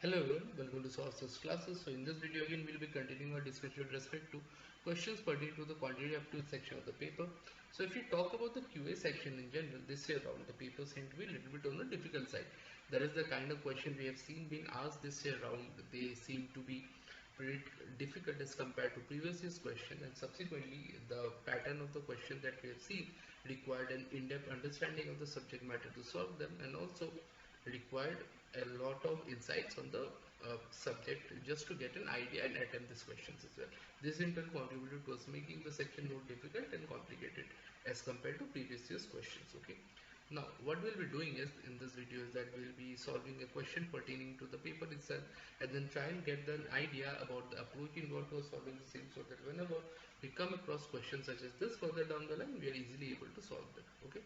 Hello everyone, welcome to Sources classes. So in this video again we'll be continuing our discussion with respect to questions pertaining to the quantitative aptitude section of the paper. So if you talk about the QA section in general, this year round the papers seem to be a little bit on the difficult side. That is the kind of question we have seen being asked this year round. They seem to be pretty difficult as compared to previous year's question, and subsequently the pattern of the question that we have seen required an in-depth understanding of the subject matter to solve them, and also required a lot of insights on the subject just to get an idea and attempt these questions as well. This in turn contributed to us making the section more difficult and complicated as compared to previous year's questions. Okay. Now, what we'll be doing is in this video is that we'll be solving a question pertaining to the paper itself, and then try and get an idea about the approach involved for solving the same, so that whenever we come across questions such as this further down the line, we are easily able to solve them. Okay.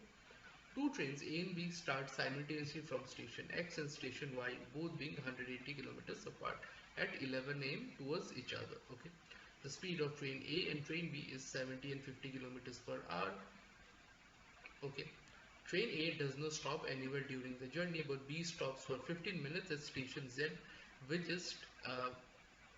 Two trains A and B start simultaneously from station X and station Y, both being 180 kilometers apart at 11 am towards each other. Okay. The speed of train A and train B is 70 and 50 kilometers per hour. Okay. Train A does not stop anywhere during the journey, but B stops for 15 minutes at station Z, which is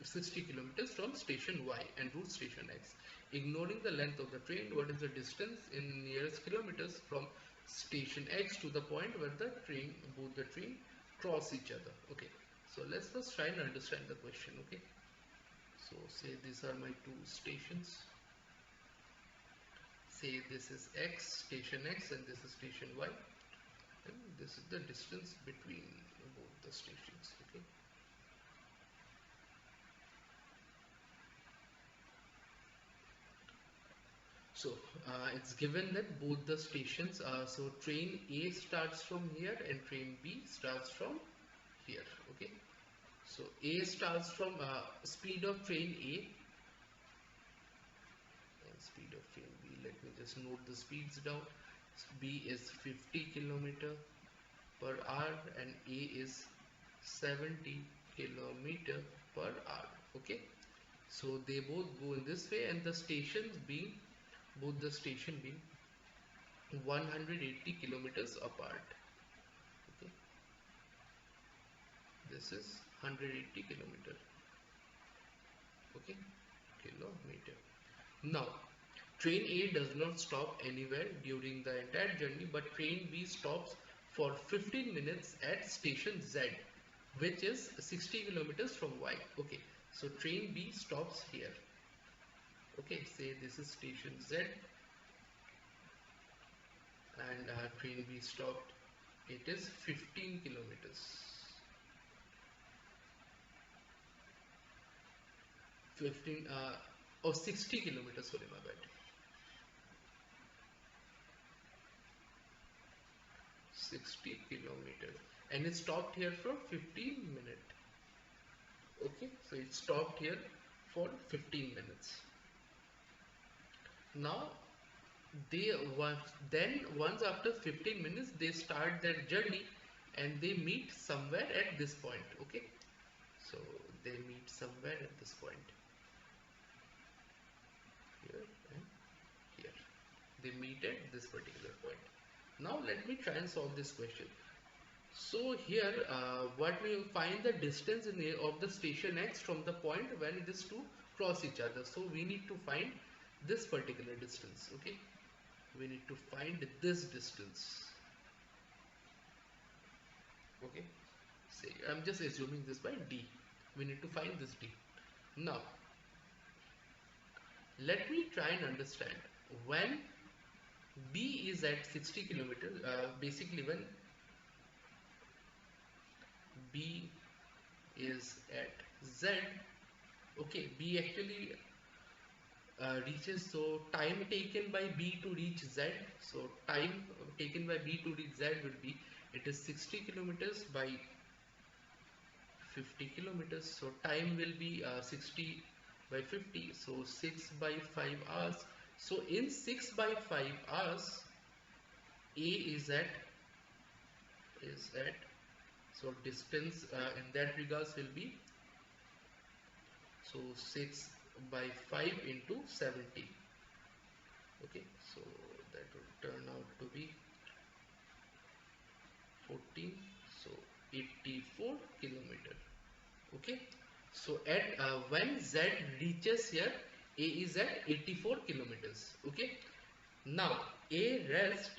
60 kilometers from station Y, and route station X. Ignoring the length of the train, what is the distance in nearest kilometers from station X to the point where both the train cross each other? Okay, so let's first try and understand the question. Okay, so say these are my two stations. Say this is X, station X, and this is station Y, and this is the distance between both the stations. Okay. So it's given that both the stations, so train A starts from here and train B starts from here. Okay, so A starts from speed of train A and speed of train B. Let me just note the speeds down. B is 50 kilometer per hour and A is 70 kilometer per hour. Okay, so they both go in this way, and the stations being both the station being 180 kilometers apart. Okay, this is 180 kilometer. Okay, kilometer. Now, train A does not stop anywhere during the entire journey, but train B stops for 15 minutes at station Z, which is 60 kilometers from Y. Okay, so train B stops here. Okay, say this is station Z, and train B stopped. It is 15 kilometers. 15 60 kilometers, sorry, my bad. 60 kilometers, and it stopped here for 15 minutes. Okay, so it stopped here for 15 minutes. Now they once after 15 minutes they start their journey, and they meet somewhere at this point. Okay, so they meet somewhere at this point, here and here. They meet at this particular point. Now let me try and solve this question. So here what we will find the distance of the station X from the point where these two cross each other. So we need to find this particular distance. Okay, we need to find this distance. Okay, say I'm just assuming this by D. We need to find this D. Now let me try and understand when B is at 60 kilometers. Basically when B is at Z, okay, B actually reaches, so time taken by B to reach Z, so time taken by B to reach Z will be, it is 60 kilometers by 50 kilometers, so time will be 60 by 50, so 6 by 5 hours. So in 6 by 5 hours A is at, so distance in that regards will be, so 6 by 5 into 70. Okay, so that will turn out to be 14, so 84 kilometer. Okay, so at when Z reaches here, A is at 84 kilometers. Okay, now A rest.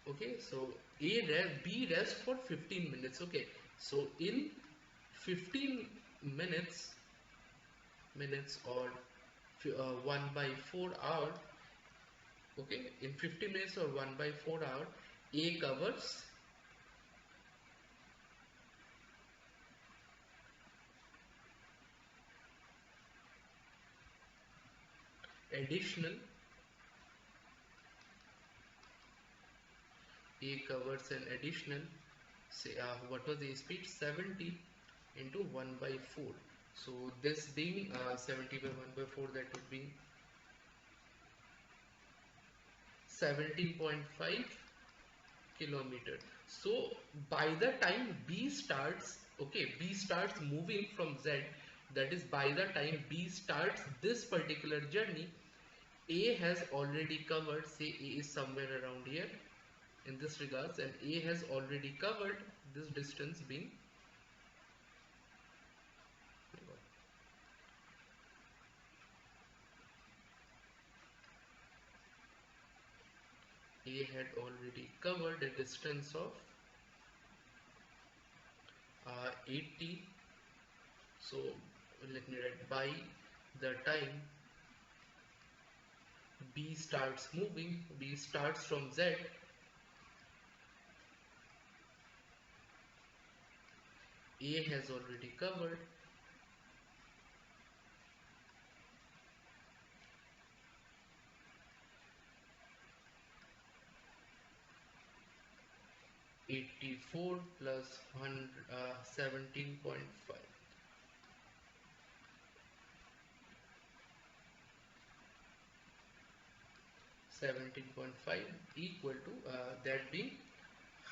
Okay, so B rest for 15 minutes. Okay, so in 15 minutes or 1 by 4 hour. Okay, in 50 minutes or 1 by 4 hour, A covers additional an additional, say what was the speed, 70 into 1 by 4. So this being 70 by 1 by 4, that would be 17.5 kilometer. So by the time B starts, okay, B starts moving from Z, that is by the time B starts this particular journey, A has already covered, say A is somewhere around here in this regards, and A has already covered this distance being, A had already covered a distance of 80. So let me write, by the time B starts moving, B starts from Z, A has already covered 84 plus 17.5. 17.5 equal to that being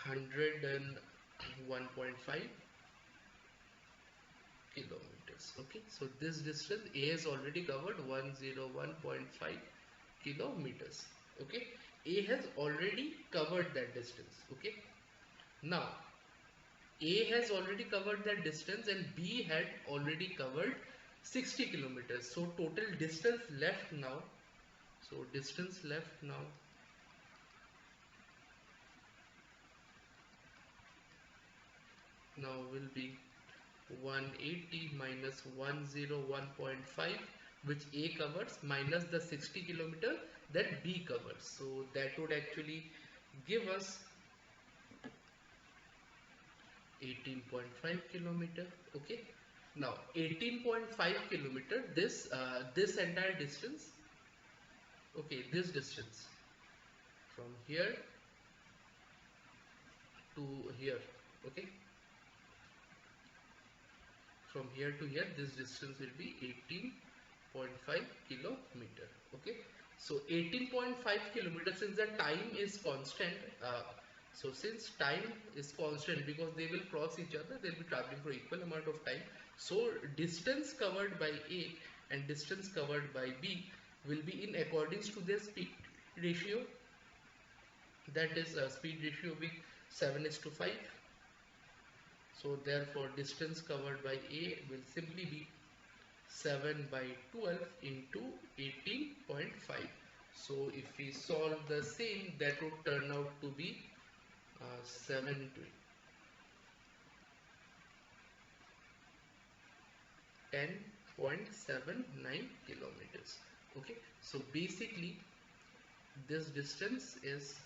101.5 kilometers. Okay, so this distance A has already covered 101.5 kilometers. Okay, A has already covered that distance. Okay, now A has already covered that distance and B had already covered 60 kilometers. So total distance left now, now will be 180 minus 101.5, which A covers, minus the 60 kilometer that B covers. So that would actually give us 18.5 kilometer. Okay, now 18.5 kilometer, this entire distance, okay, this distance from here to here, okay, from here to here, this distance will be 18.5 kilometer. Okay, so 18.5 kilometers, since the time is constant, so since time is constant, because they will cross each other, they'll be traveling for equal amount of time, so distance covered by A and distance covered by B will be in accordance to their speed ratio, that is speed ratio being 7:5. So therefore distance covered by A will simply be 7 by 12 into 18.5. So if we solve the same, that would turn out to be 7 into 10.79 kilometers. Okay, so basically this distance is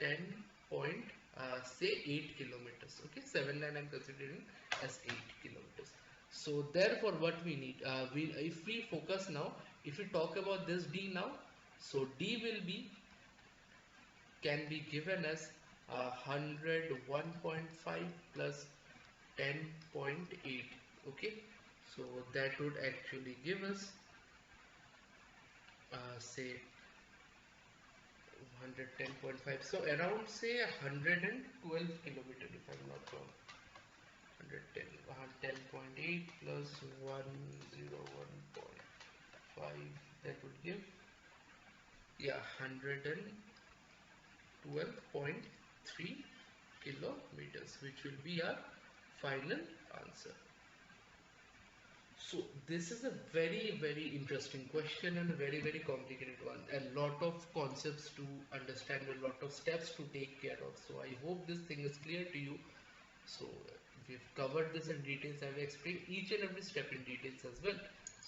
10 point say 8 kilometers. Okay, 7 9 I'm considering as 8 kilometers. So therefore what we need, if we focus now, if we talk about this D now, so D will be, can be given as 101.5 plus 10.8. Okay, so that would actually give us say 110.5, so around say 112 kilometer if I'm not wrong. 110, 10.8 plus 101.5, that would give, yeah, 112.3 kilometers. years, which will be our final answer. So this is a very interesting question and a very complicated one. A lot of concepts to understand, a lot of steps to take care of. So I hope this thing is clear to you. So we've covered this in details. I've explained each and every step in details as well.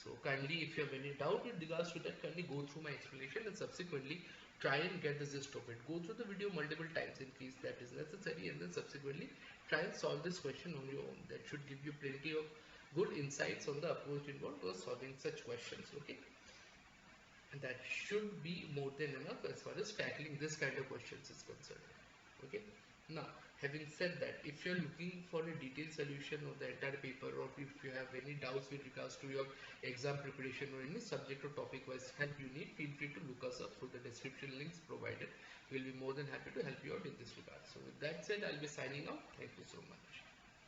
So kindly, if you have any doubt with regards to that, kindly go through my explanation and subsequently try and get the gist of it. Go through the video multiple times in case that is necessary, and then subsequently try and solve this question on your own. That should give you plenty of good insights on the approach involved for solving such questions. Okay, and that should be more than enough as far as tackling this kind of questions is concerned. Okay, now having said that, if you're looking for a detailed solution of the entire paper, or if you have any doubts with regards to your exam preparation or any subject or topic wise help you need, feel free to look us up through the description links provided. We'll be more than happy to help you out in this regard. So with that said, I'll be signing out. Thank you so much.